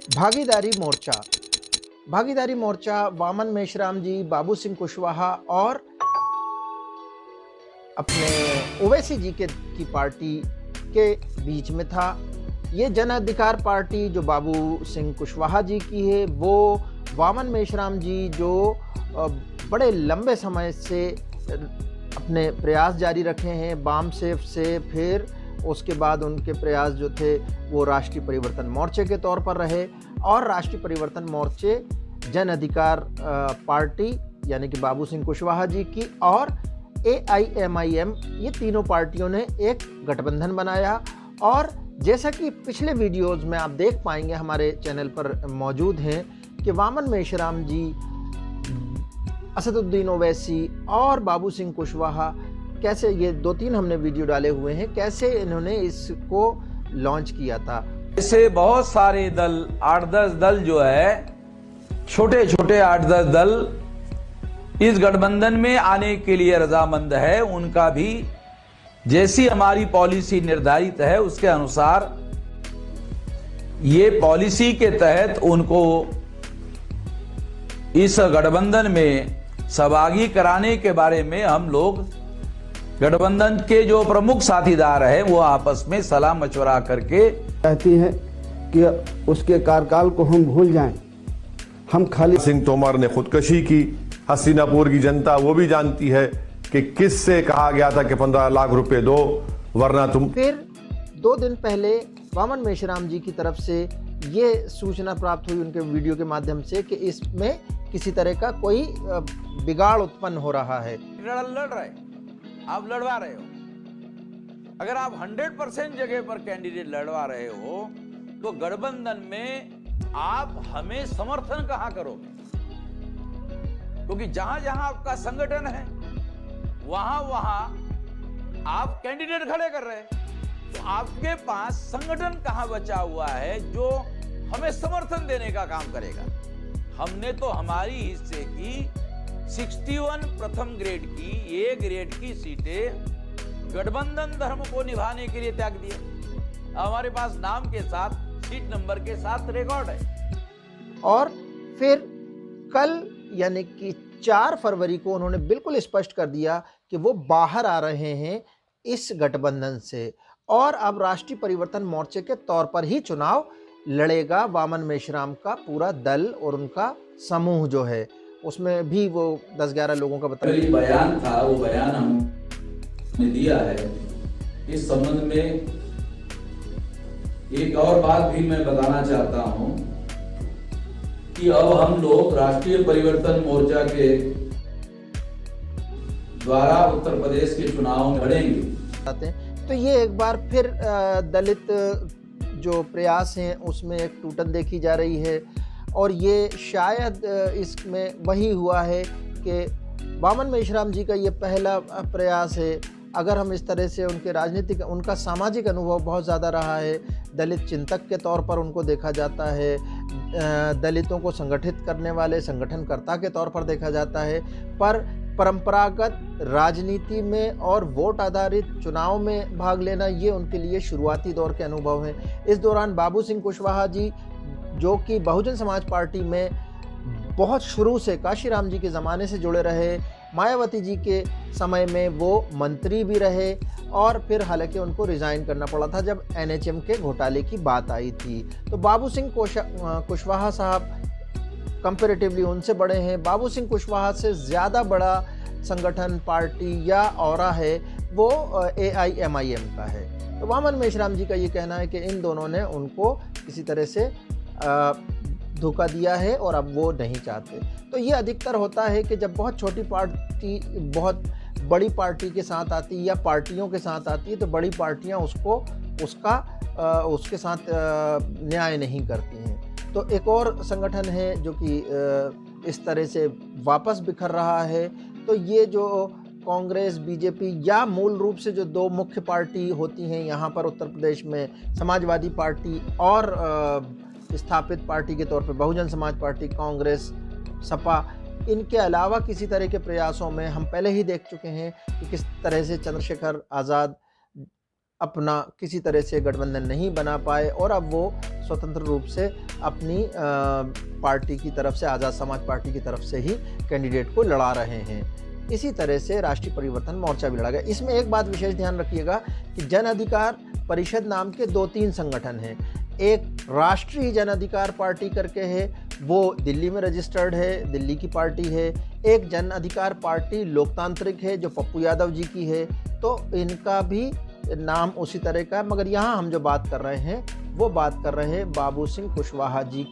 भागीदारी मोर्चा। भागीदारी मोर्चा वामन मेश्राम जी, बाबू सिंह कुशवाहा और अपने ओवैसी जी की पार्टी के बीच में था। ये जन अधिकार पार्टी जो बाबू सिंह कुशवाहा जी की है, वो वामन मेश्राम जी जो बड़े लंबे समय से अपने प्रयास जारी रखे हैं वाम सेफ से, फिर उसके बाद उनके प्रयास जो थे वो राष्ट्रीय परिवर्तन मोर्चे के तौर पर रहे। और राष्ट्रीय परिवर्तन मोर्चे जन अधिकार पार्टी यानी कि बाबू सिंह कुशवाहा जी की और AIMIM, ये तीनों पार्टियों ने एक गठबंधन बनाया। और जैसा कि पिछले वीडियोस में आप देख पाएंगे, हमारे चैनल पर मौजूद हैं कि वामन मेश्राम जी, असदुद्दीन ओवैसी और बाबू सिंह कुशवाहा, कैसे ये 2-3 हमने वीडियो डाले हुए हैं, कैसे इन्होंने इसको लॉन्च किया था। ऐसे बहुत सारे दल, 8-10 दल जो है, छोटे छोटे 8-10 दल इस गठबंधन में आने के लिए रजामंद है। उनका भी जैसी हमारी पॉलिसी निर्धारित है उसके अनुसार ये पॉलिसी के तहत उनको इस गठबंधन में सहभागी कराने के बारे में हम लोग गठबंधन के जो प्रमुख साथीदार हैं वो आपस में सलाह मशवरा करके कहती है कि उसके कार्यकाल को हम भूल जाएं। हम खाली सिंह तोमर ने खुदकशी की, हसीनापुर की जनता वो भी जानती है कि किससे कहा गया था कि 15 लाख रुपए दो वरना तुम। फिर 2 दिन पहले वामन मेश्राम जी की तरफ से ये सूचना प्राप्त हुई उनके वीडियो के माध्यम से कि इसमें किसी तरह का कोई बिगाड़ उत्पन्न हो रहा है। लड़ रहे, आप लड़वा रहे हो। अगर आप 100% जगह पर कैंडिडेट लड़वा रहे हो तो गठबंधन में आप हमें समर्थन कहां करोगे? क्योंकि जहां जहां आपका संगठन है वहां वहां आप कैंडिडेट खड़े कर रहे हैं, तो आपके पास संगठन कहां बचा हुआ है जो हमें समर्थन देने का काम करेगा? हमने तो हमारी हिस्से की 61 प्रथम ग्रेड की, A ग्रेड की सीटें गठबंधन धर्म को निभाने के लिए त्याग दिए। हमारे पास नाम के साथ, सीट नंबर के साथ रिकॉर्ड है। और फिर कल यानी कि 4 फरवरी को उन्होंने बिल्कुल स्पष्ट कर दिया कि वो बाहर आ रहे हैं इस गठबंधन से और अब राष्ट्रीय परिवर्तन मोर्चे के तौर पर ही चुनाव लड़ेगा वामन मेश्राम का पूरा दल और उनका समूह जो है। उसमें भी वो 10-11 लोगों का बयान था, वो बयान हमने दिया है। इस संबंध में एक और बात भी मैं बताना चाहता हूं कि अब हम लोग राष्ट्रीय परिवर्तन मोर्चा के द्वारा उत्तर प्रदेश के चुनाव में लड़ेंगे। तो ये एक बार फिर दलित जो प्रयास हैं उसमें एक टूटन देखी जा रही है। और ये शायद इसमें वही हुआ है कि वामन मेश्राम जी का ये पहला प्रयास है। अगर हम इस तरह से उनके राजनीतिक, उनका सामाजिक अनुभव बहुत ज़्यादा रहा है, दलित चिंतक के तौर पर उनको देखा जाता है, दलितों को संगठित करने वाले संगठनकर्ता के तौर पर देखा जाता है, पर परंपरागत राजनीति में और वोट आधारित चुनाव में भाग लेना ये उनके लिए शुरुआती दौर के अनुभव हैं। इस दौरान बाबू सिंह कुशवाहा जी जो कि बहुजन समाज पार्टी में बहुत शुरू से काशीराम जी के ज़माने से जुड़े रहे, मायावती जी के समय में वो मंत्री भी रहे और फिर हालांकि उनको रिज़ाइन करना पड़ा था जब NHM के घोटाले की बात आई थी। तो बाबू सिंह कुशवाहा साहब कंपैरेटिवली उनसे बड़े हैं। बाबू सिंह कुशवाहा से ज़्यादा बड़ा संगठन, पार्टी या औरा है वो AIMIM का है। तो वामन मेश्राम जी का ये कहना है कि इन दोनों ने उनको किसी तरह से धोखा दिया है और अब वो नहीं चाहते। तो ये अधिकतर होता है कि जब बहुत छोटी पार्टी बहुत बड़ी पार्टी के साथ आती है या पार्टियों के साथ आती है तो बड़ी पार्टियां उसके साथ न्याय नहीं करती हैं। तो एक और संगठन है जो कि इस तरह से वापस बिखर रहा है। तो ये जो कांग्रेस, बीजेपी या मूल रूप से जो 2 मुख्य पार्टी होती हैं यहाँ पर उत्तर प्रदेश में, समाजवादी पार्टी और स्थापित पार्टी के तौर पर बहुजन समाज पार्टी, कांग्रेस, सपा, इनके अलावा किसी तरह के प्रयासों में हम पहले ही देख चुके हैं कि किस तरह से चंद्रशेखर आज़ाद अपना किसी तरह से गठबंधन नहीं बना पाए और अब वो स्वतंत्र रूप से अपनी पार्टी की तरफ से, आज़ाद समाज पार्टी की तरफ से ही कैंडिडेट को लड़ा रहे हैं। इसी तरह से राष्ट्रीय परिवर्तन मोर्चा भी लड़ा गया। इसमें एक बात विशेष ध्यान रखिएगा कि जन अधिकार परिषद नाम के 2-3 संगठन हैं। एक राष्ट्रीय जन अधिकार पार्टी करके है, वो दिल्ली में रजिस्टर्ड है, दिल्ली की पार्टी है। एक जन अधिकार पार्टी लोकतांत्रिक है जो पप्पू यादव जी की है। तो इनका भी नाम उसी तरह का, मगर यहाँ हम जो बात कर रहे हैं वो बात कर रहे हैं बाबू सिंह कुशवाहा जी की।